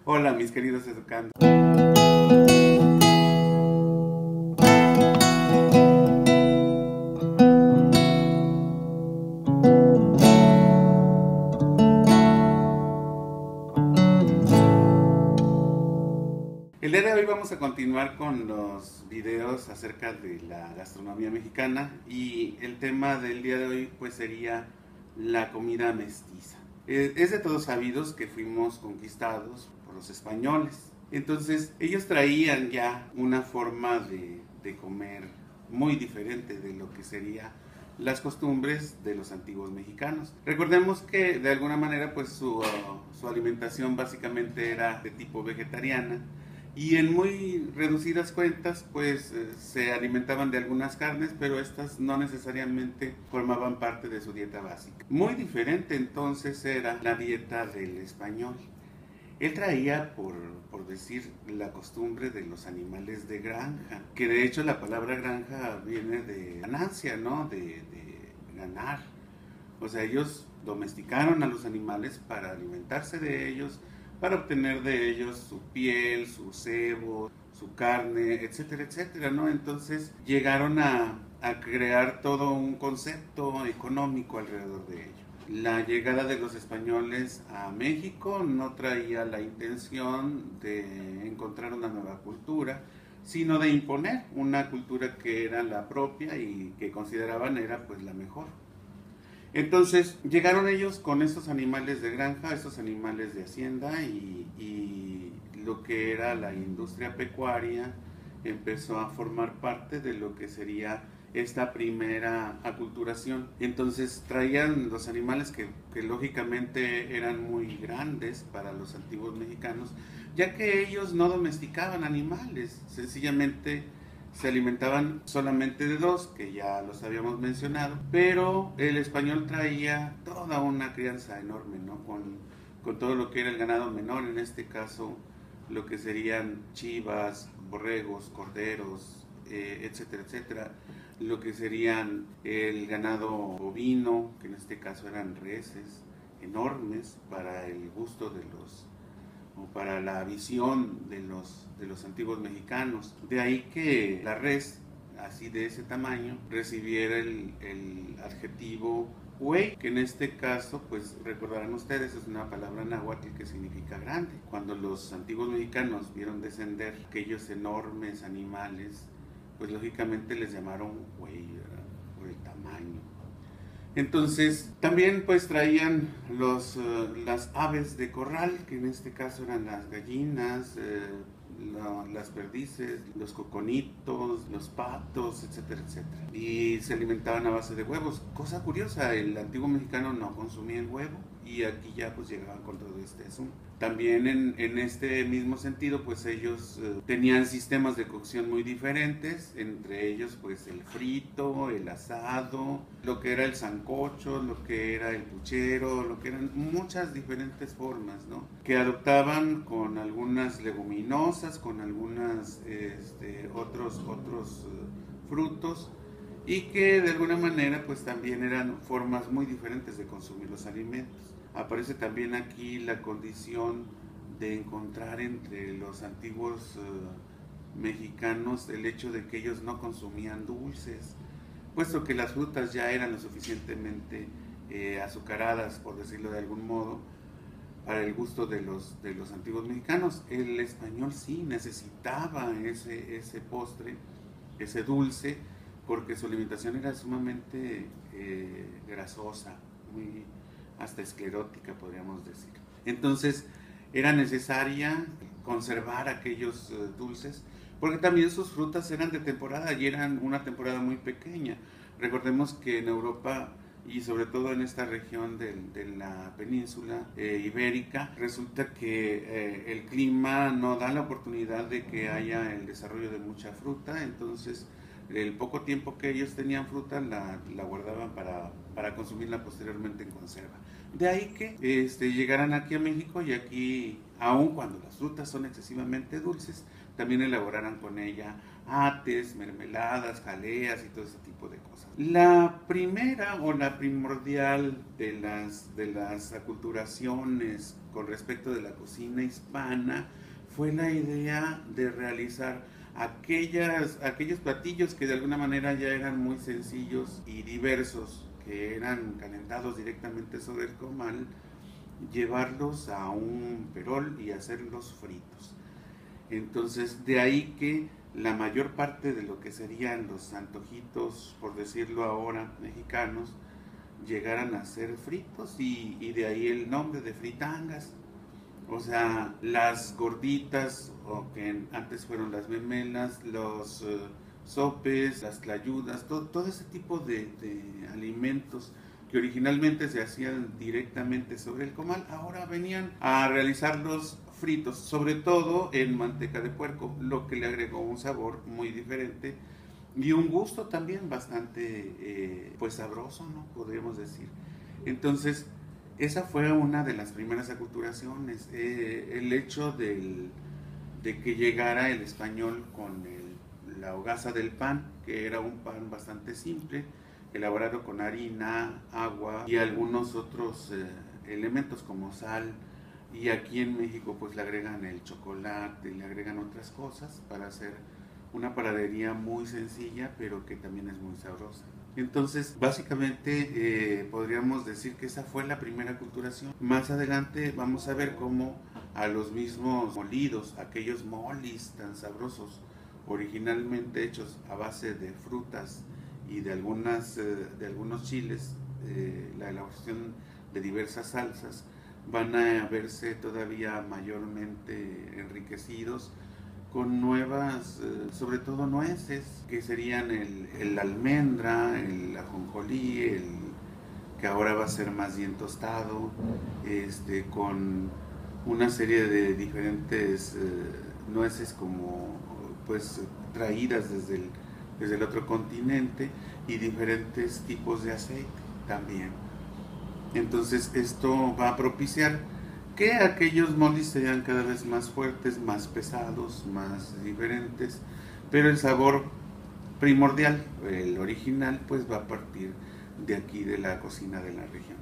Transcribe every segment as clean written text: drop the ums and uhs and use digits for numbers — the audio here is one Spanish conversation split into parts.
Hola, mis queridos educandos. El día de hoy vamos a continuar con los videos acerca de la gastronomía mexicana y el tema del día de hoy pues sería la comida mestiza. Es de todos sabidos que fuimos conquistados por los españoles. Entonces ellos traían ya una forma de comer muy diferente de lo que sería las costumbres de los antiguos mexicanos. Recordemos que de alguna manera pues su alimentación básicamente era de tipo vegetariana y en muy reducidas cuentas pues se alimentaban de algunas carnes, pero estas no necesariamente formaban parte de su dieta básica. Muy diferente entonces era la dieta del español. Él traía, por decir, la costumbre de los animales de granja, que de hecho la palabra granja viene de ganancia, ¿no? De ganar. O sea, ellos domesticaron a los animales para alimentarse de ellos, para obtener de ellos su piel, su sebo, su carne, etcétera, etcétera, ¿no? Entonces llegaron a crear todo un concepto económico alrededor de ello. La llegada de los españoles a México no traía la intención de encontrar una nueva cultura, sino de imponer una cultura que era la propia y que consideraban era pues la mejor. Entonces llegaron ellos con estos animales de granja, estos animales de hacienda y lo que era la industria pecuaria empezó a formar parte de lo que sería esta primera aculturación. Entonces traían los animales que lógicamente eran muy grandes para los antiguos mexicanos, ya que ellos no domesticaban animales, sencillamente se alimentaban solamente de dos, que ya los habíamos mencionado, pero el español traía toda una crianza enorme, ¿no? Con todo lo que era el ganado menor, en este caso lo que serían chivas, borregos, corderos, etcétera, etcétera, lo que serían el ganado bovino, que en este caso eran reses enormes para el gusto de los o para la visión de los antiguos mexicanos. De ahí que la res, así de ese tamaño, recibiera el adjetivo huey, que en este caso, pues recordarán ustedes, es una palabra náhuatl que significa grande. Cuando los antiguos mexicanos vieron descender aquellos enormes animales, pues lógicamente les llamaron huey, ¿verdad? Por el tamaño. Entonces, también pues traían las aves de corral, que en este caso eran las gallinas, las perdices, los coconitos, los patos, etcétera, etcétera. Y se alimentaban a base de huevos. Cosa curiosa, el antiguo mexicano no consumía el huevo y aquí ya pues llegaban con todo este asunto. También en este mismo sentido pues ellos tenían sistemas de cocción muy diferentes, entre ellos pues el frito, el asado, lo que era el sancocho, lo que era el puchero, lo que eran muchas diferentes formas, ¿no? Que adoptaban con algunas leguminosas, con algunas otros frutos y que de alguna manera pues también eran formas muy diferentes de consumir los alimentos. Aparece también aquí la condición de encontrar entre los antiguos mexicanos el hecho de que ellos no consumían dulces, puesto que las frutas ya eran lo suficientemente azucaradas, por decirlo de algún modo, para el gusto de los antiguos mexicanos. El español sí necesitaba ese postre, ese dulce, porque su alimentación era sumamente grasosa, muy hasta esclerótica podríamos decir. Entonces era necesaria conservar aquellos dulces, porque también sus frutas eran de temporada y eran una temporada muy pequeña. Recordemos que en Europa y sobre todo en esta región de la península ibérica, resulta que el clima no da la oportunidad de que haya el desarrollo de mucha fruta, entonces el poco tiempo que ellos tenían fruta la guardaban para consumirla posteriormente en conserva. De ahí que llegaran aquí a México y aquí, aun cuando las frutas son excesivamente dulces, también elaboraran con ella ates, mermeladas, jaleas y todo ese tipo de cosas. La primera o la primordial de las aculturaciones con respecto de la cocina hispana fue la idea de realizar aquellos platillos que de alguna manera ya eran muy sencillos y diversos, que eran calentados directamente sobre el comal, llevarlos a un perol y hacerlos fritos. Entonces, de ahí que la mayor parte de lo que serían los antojitos, por decirlo ahora, mexicanos, llegaran a ser fritos y de ahí el nombre de fritangas. O sea, las gorditas, o que antes fueron las memelas, los sopes, las tlayudas, todo ese tipo de alimentos que originalmente se hacían directamente sobre el comal, ahora venían a realizarlos fritos, sobre todo en manteca de puerco, lo que le agregó un sabor muy diferente y un gusto también bastante pues sabroso, ¿no? Podríamos decir. Entonces, esa fue una de las primeras aculturaciones, el hecho de que llegara el español con la hogaza del pan, que era un pan bastante simple, elaborado con harina, agua y algunos otros elementos como sal, y aquí en México pues le agregan el chocolate, le agregan otras cosas para hacer una panadería muy sencilla, pero que también es muy sabrosa. Entonces, básicamente podríamos decir que esa fue la primera aculturación. Más adelante vamos a ver cómo a los mismos molidos, aquellos molis tan sabrosos, originalmente hechos a base de frutas y de algunos chiles, la elaboración de diversas salsas, van a verse todavía mayormente enriquecidos con nuevas, sobre todo nueces, que serían el almendra, el ajonjolí, que ahora va a ser más bien tostado, con una serie de diferentes nueces como pues traídas desde el otro continente, y diferentes tipos de aceite también. Entonces esto va a propiciar que aquellos molis sean cada vez más fuertes, más pesados, más diferentes, pero el sabor primordial, el original, pues va a partir de aquí, de la cocina de la región.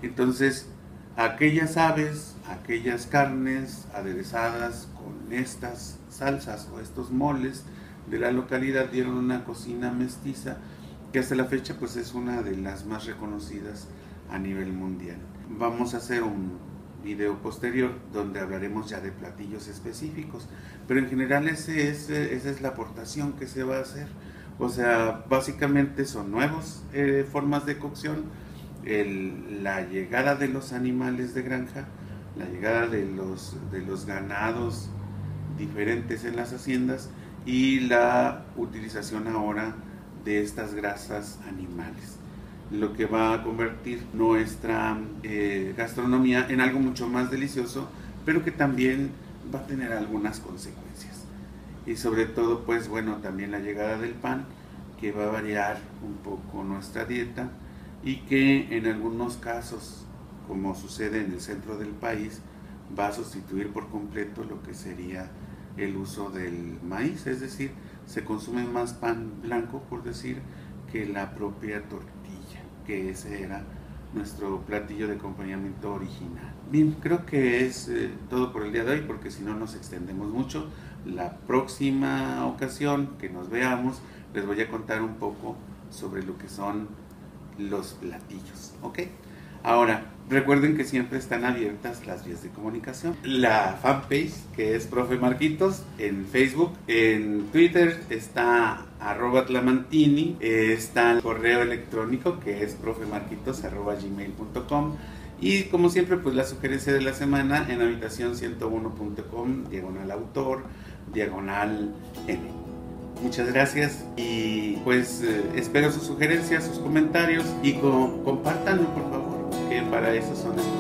Entonces, aquellas aves, aquellas carnes aderezadas con estas salsas o estos moles de la localidad dieron una cocina mestiza que hasta la fecha pues es una de las más reconocidas a nivel mundial. Vamos a hacer un video posterior donde hablaremos ya de platillos específicos, pero en general esa es la aportación que se va a hacer. O sea, básicamente son nuevas formas de cocción, la llegada de los animales de granja, la llegada de los ganados diferentes en las haciendas y la utilización ahora de estas grasas animales, lo que va a convertir nuestra gastronomía en algo mucho más delicioso, pero que también va a tener algunas consecuencias. Y sobre todo, pues bueno, también la llegada del pan, que va a variar un poco nuestra dieta y que en algunos casos, como sucede en el centro del país, va a sustituir por completo lo que sería el uso del maíz, es decir, se consume más pan blanco, por decir, que la propia tortilla, que ese era nuestro platillo de acompañamiento original. Bien, creo que es todo por el día de hoy, porque si no nos extendemos mucho. La próxima ocasión que nos veamos les voy a contar un poco sobre lo que son los platillos, ¿ok? Ahora, recuerden que siempre están abiertas las vías de comunicación. La fanpage, que es Profe Marquitos, en Facebook, en Twitter está @tlamantini, está el correo electrónico que es profemarquitos@gmail.com, y como siempre, pues la sugerencia de la semana en habitación101.com, /autor, /n. Muchas gracias y pues espero sus sugerencias, sus comentarios, y compártanlo, por favor, que para eso son estos